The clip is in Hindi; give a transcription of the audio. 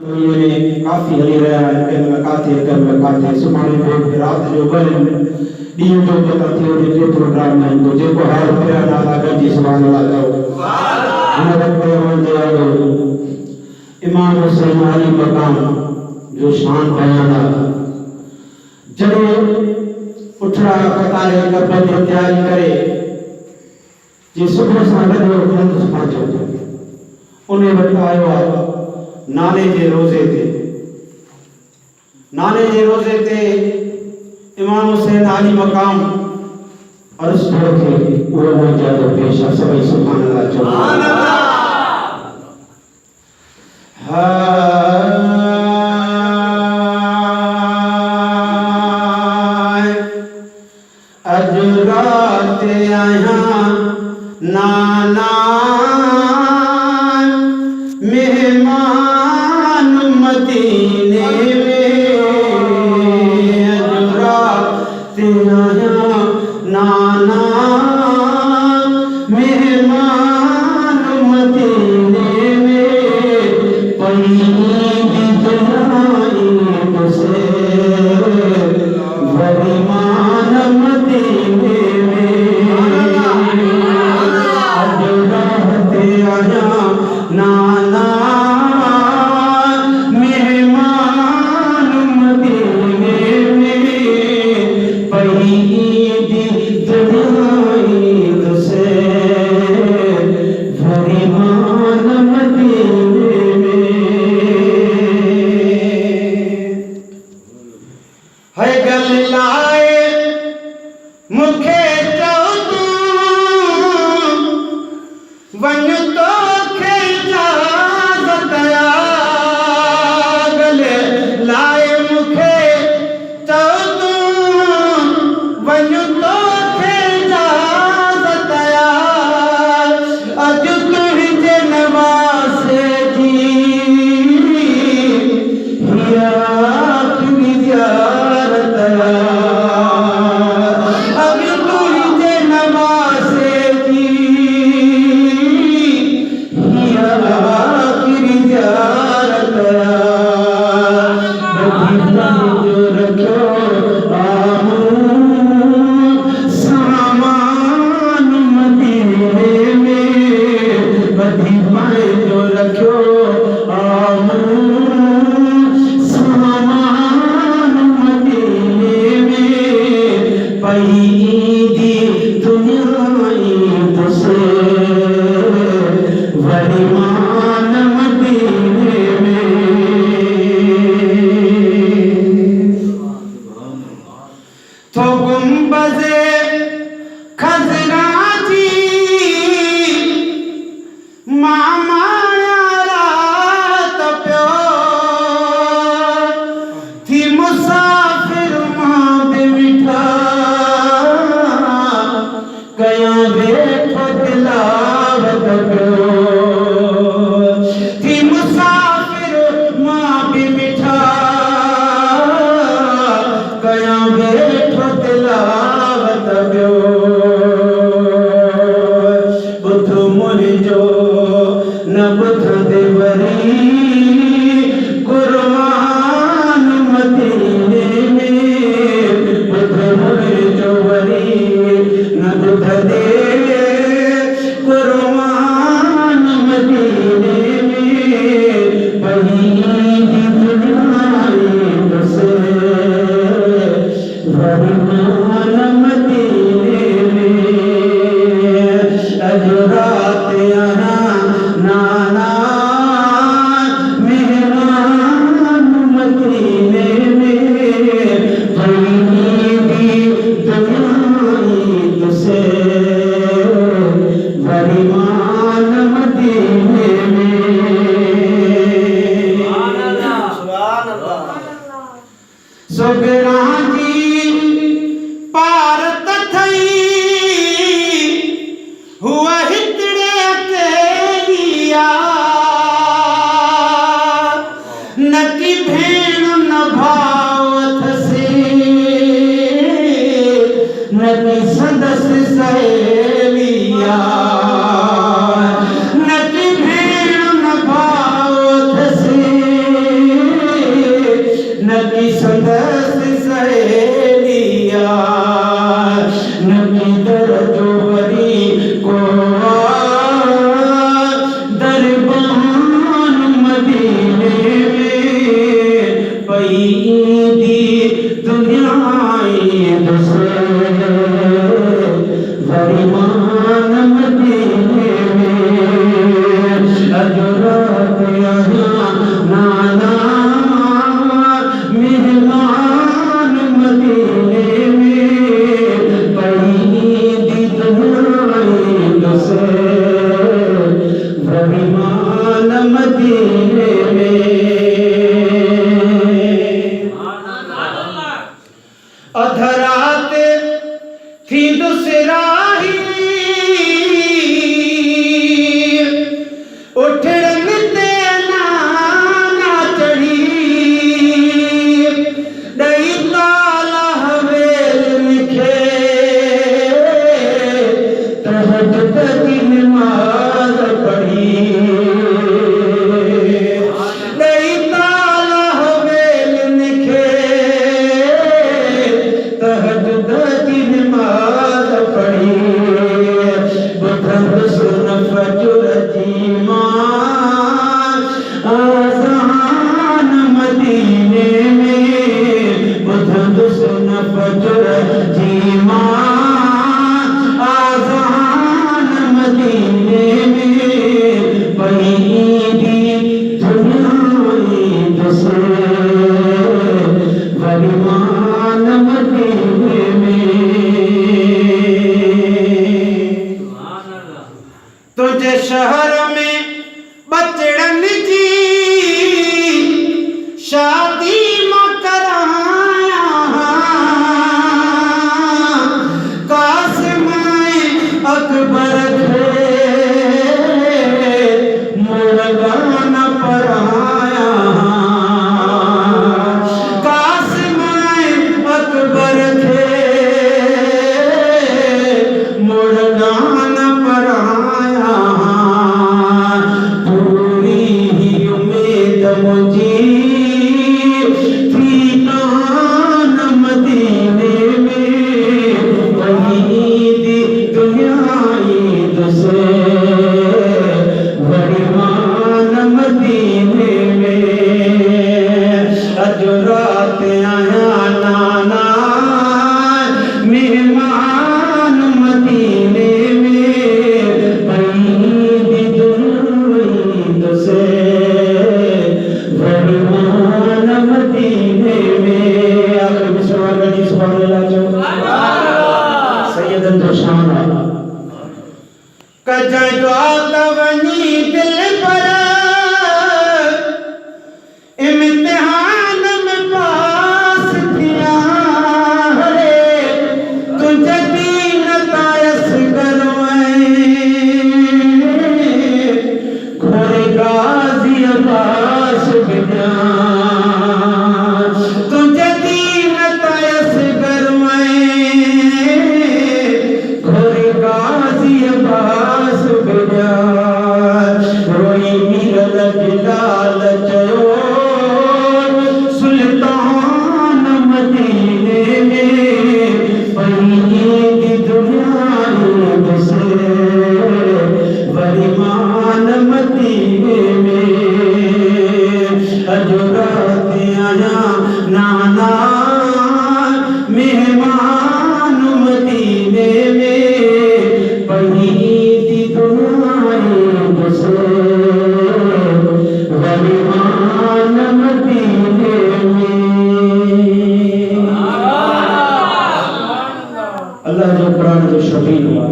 ये काफी हरी रहा है के लगाते सुमारी को रात जो बल डी जो बताती है ये प्रोग्राम में तो जे को हर पे ना लगा जी सुभान अल्लाह सुभान अल्लाह हमारे पैगंबर दे इमाम हुसैन अली मकाम जो शान बयान जड़े उठड़ा कतारे कपड़े तैयारी करे जे सुबह साढ़े दो बजे पहुंचो उन्हें बताया नाने जे रोजे थे इमाम हुसैन अली मकाम अर्श के वो मौजूद पेश सभी सुभान अल्लाह सुभान अल्लाह अजराते आया नाना मेहमान मदीने में अजराते आया नाना मेहमान मदीने में पईद जनाई से वरिमान मदीने नाना मेहमान मदीने में पईद जनाई से वरिमान मदीने में है गल लाए मुखे चौदू वन तो नकी भेड़ न भावत से मुझी